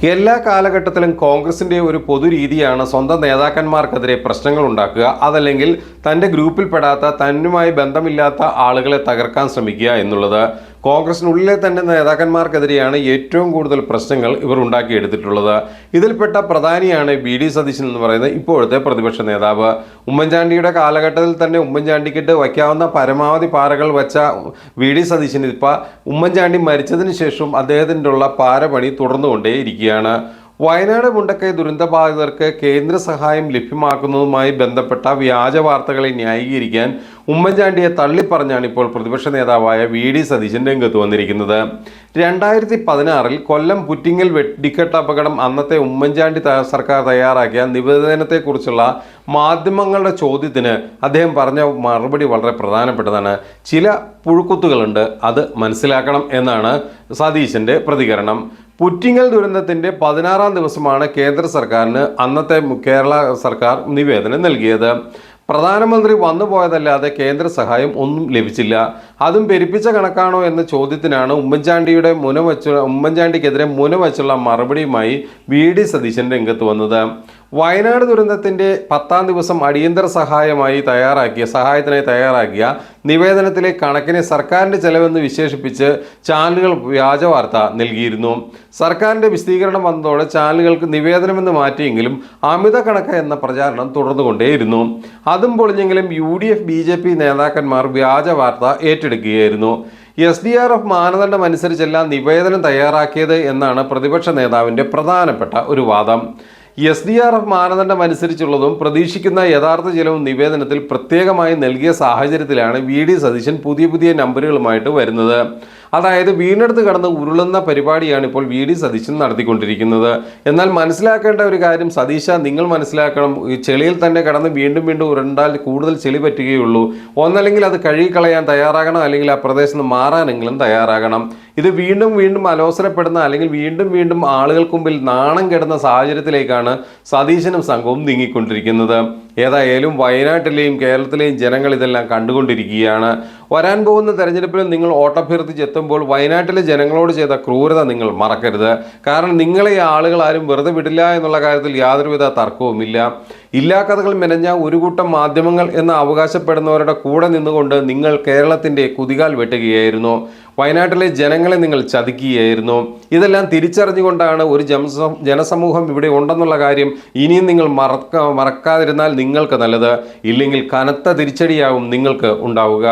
എല്ലാ കാലഘട്ടത്തിലും കോൺഗ്രസിന്റെ ഒരു പൊതുരീതിയാണ് സ്വന്തം നേതാക്കന്മാർക്കെതിരെ പ്രശ്നങ്ങൾ ഉണ്ടാക്കുക, അതല്ലെങ്കിൽ തൻ്റെ ഗ്രൂപ്പിൽപ്പെടാത്ത തന്നുമായി ബന്ധമില്ലാത്ത ആളുകളെ തകർക്കാൻ ശ്രമിക്കുക എന്നുള്ളത്. കോൺഗ്രസിനുള്ളിലെ തന്നെ നേതാക്കന്മാർക്കെതിരെയാണ് ഏറ്റവും കൂടുതൽ പ്രശ്നങ്ങൾ ഇവർ ഉണ്ടാക്കിയെടുത്തിട്ടുള്ളത്. ഇതിൽപ്പെട്ട പ്രധാനിയാണ് വി.ഡി. സതീശൻ എന്ന് പറയുന്നത് ഇപ്പോഴത്തെ പ്രതിപക്ഷ നേതാവ്. ഉമ്മൻചാണ്ടിയുടെ കാലഘട്ടത്തിൽ തന്നെ ഉമ്മൻചാണ്ടിക്കിട്ട് വയ്ക്കാവുന്ന പരമാവധി പാറകൾ വെച്ച വി.ഡി. സതീശൻ ഇപ്പോൾ ഉമ്മൻചാണ്ടി മരിച്ചതിന് ശേഷം അദ്ദേഹത്തിൻ്റെ ഉള്ള പാരപണി തുടർന്നുകൊണ്ടേയിരിക്കുകയാണ്. വയനാട് മുണ്ടക്കൈ ദുരന്തബാധിതർക്ക് കേന്ദ്ര സഹായം ലഭ്യമാക്കുന്നതുമായി ബന്ധപ്പെട്ട വ്യാജ വാർത്തകളെ ന്യായീകരിക്കാൻ ഉമ്മൻചാണ്ടിയെ തള്ളിപ്പറഞ്ഞാണ് ഇപ്പോൾ പ്രതിപക്ഷ നേതാവായ വി.ഡി. സതീശൻ രംഗത്ത് വന്നിരിക്കുന്നത്. 2016 കൊല്ലം പുറ്റിങ്ങൽ വെടിക്കെട്ട് അപകടം അന്നത്തെ ഉമ്മൻചാണ്ടി സർക്കാർ തയ്യാറാക്കിയ നിവേദനത്തെക്കുറിച്ചുള്ള മാധ്യമങ്ങളുടെ ചോദ്യത്തിന് അദ്ദേഹം പറഞ്ഞ മറുപടി വളരെ പ്രധാനപ്പെട്ടതാണ്. ചില പുഴുക്കുത്തുകളുണ്ട്, അത് മനസ്സിലാക്കണം എന്നാണ് സതീശൻ്റെ പ്രതികരണം. പുറ്റിങ്ങൽ ദുരന്തത്തിൻ്റെ 16-ാം ദിവസമാണ് കേന്ദ്ര സർക്കാരിന് അന്നത്തെ കേരള സർക്കാർ നിവേദനം നൽകിയത്. പ്രധാനമന്ത്രി വന്നുപോയതല്ലാതെ കേന്ദ്ര സഹായം ഒന്നും ലഭിച്ചില്ല. അതും പെരുപ്പിച്ച കണക്കാണോ എന്ന ചോദ്യത്തിനാണ് ഉമ്മൻചാണ്ടിക്കെതിരെ മുനവച്ചുള്ള മറുപടിയുമായി വി.ഡി. സതീശൻ രംഗത്ത് വന്നത്. വയനാട് ദുരന്തത്തിൻ്റെ 10-ാം ദിവസം അടിയന്തര സഹായത്തിനായി തയ്യാറാക്കിയ നിവേദനത്തിലെ കണക്കിനെ സർക്കാരിൻ്റെ ചെലവെന്ന് വിശേഷിപ്പിച്ച് ചാനലുകൾ വ്യാജ വാർത്ത നൽകിയിരുന്നു. സർക്കാരിൻ്റെ വിശദീകരണം വന്നതോടെ ചാനലുകൾക്ക് നിവേദനമെന്ന് മാറ്റിയെങ്കിലും അമിത കണക്ക് എന്ന പ്രചാരണം തുടർന്നുകൊണ്ടേയിരുന്നു. അതും പൊളിഞ്ഞെങ്കിലും UDF BJP നേതാക്കന്മാർ വ്യാജ വാർത്ത ഏറ്റെടുക്കുകയായിരുന്നു. SDRF മാനദണ്ഡം അനുസരിച്ചല്ല നിവേദനം തയ്യാറാക്കിയത് എന്നാണ് പ്രതിപക്ഷ നേതാവിൻ്റെ പ്രധാനപ്പെട്ട ഒരു വാദം. SDRF മാനദണ്ഡം അനുസരിച്ചുള്ളതും പ്രതീക്ഷിക്കുന്ന യഥാർത്ഥ ചെലവും നിവേദനത്തിൽ പ്രത്യേകമായി നൽകിയ സാഹചര്യത്തിലാണ് വി.ഡി. സതീശൻ പുതിയ നമ്പറുകളുമായിട്ട് വരുന്നത്. അതായത് വീണ്ടെടുത്ത് കടന്ന് ഉരുളുന്ന പരിപാടിയാണ് ഇപ്പോൾ വി.ഡി. സതീശൻ നടത്തിക്കൊണ്ടിരിക്കുന്നത്. എന്നാൽ മനസ്സിലാക്കേണ്ട ഒരു കാര്യം, സതീശ നിങ്ങൾ മനസ്സിലാക്കണം, ഈ ചെളിയിൽ തന്നെ കടന്ന് വീണ്ടും ഉരുണ്ടാൽ കൂടുതൽ ചെളി പറ്റുകയുള്ളൂ. ഒന്നല്ലെങ്കിൽ അത് കഴുകിക്കളയാൻ തയ്യാറാകണം, അല്ലെങ്കിൽ ആ പ്രദേശത്ത് നിന്ന് മാറാനെങ്കിലും തയ്യാറാകണം. ഇത് വീണ്ടും അലോസരപ്പെടുന്ന, അല്ലെങ്കിൽ വീണ്ടും ആളുകൾക്ക് മുമ്പിൽ നാണം കെടുന്ന സാഹചര്യത്തിലേക്കാണ് സതീശനും സംഘവും നീങ്ങിക്കൊണ്ടിരിക്കുന്നത്. ഏതായാലും വയനാട്ടിലെയും കേരളത്തിലെയും ജനങ്ങൾ ഇതെല്ലാം കണ്ടുകൊണ്ടിരിക്കുകയാണ്. വരാൻ പോകുന്ന തെരഞ്ഞെടുപ്പിൽ നിങ്ങൾ ഓട്ടഭ്യർത്ഥിച്ചെത്തുമ്പോൾ വയനാട്ടിലെ ജനങ്ങളോട് ചെയ്ത ക്രൂരത നിങ്ങൾ മറക്കരുത്. കാരണം നിങ്ങളെ ഈ ആളുകൾ ആരും വെറുതെ വിടില്ല എന്നുള്ള കാര്യത്തിൽ യാതൊരുവിധ തർക്കവുമില്ല. ഇല്ലാ കഥകൾ മെനഞ്ഞ ഒരു കൂട്ടം മാധ്യമങ്ങൾ എന്ന് അവകാശപ്പെടുന്നവരുടെ കൂടെ നിന്നുകൊണ്ട് നിങ്ങൾ കേരളത്തിൻ്റെ കുതികാൽ വെട്ടുകയായിരുന്നു. വയനാട്ടിലെ ജനങ്ങളെ നിങ്ങൾ ചതിക്കുകയായിരുന്നു. ഇതെല്ലാം തിരിച്ചറിഞ്ഞുകൊണ്ടാണ് ഒരു ജനസമൂഹം ഇവിടെ ഉണ്ടെന്നുള്ള കാര്യം ഇനിയും നിങ്ങൾ മറക്കാതിരുന്നാൽ നിങ്ങൾക്ക് നല്ലത്. ഇല്ലെങ്കിൽ കനത്ത തിരിച്ചടിയാവും നിങ്ങൾക്ക് ഉണ്ടാവുക.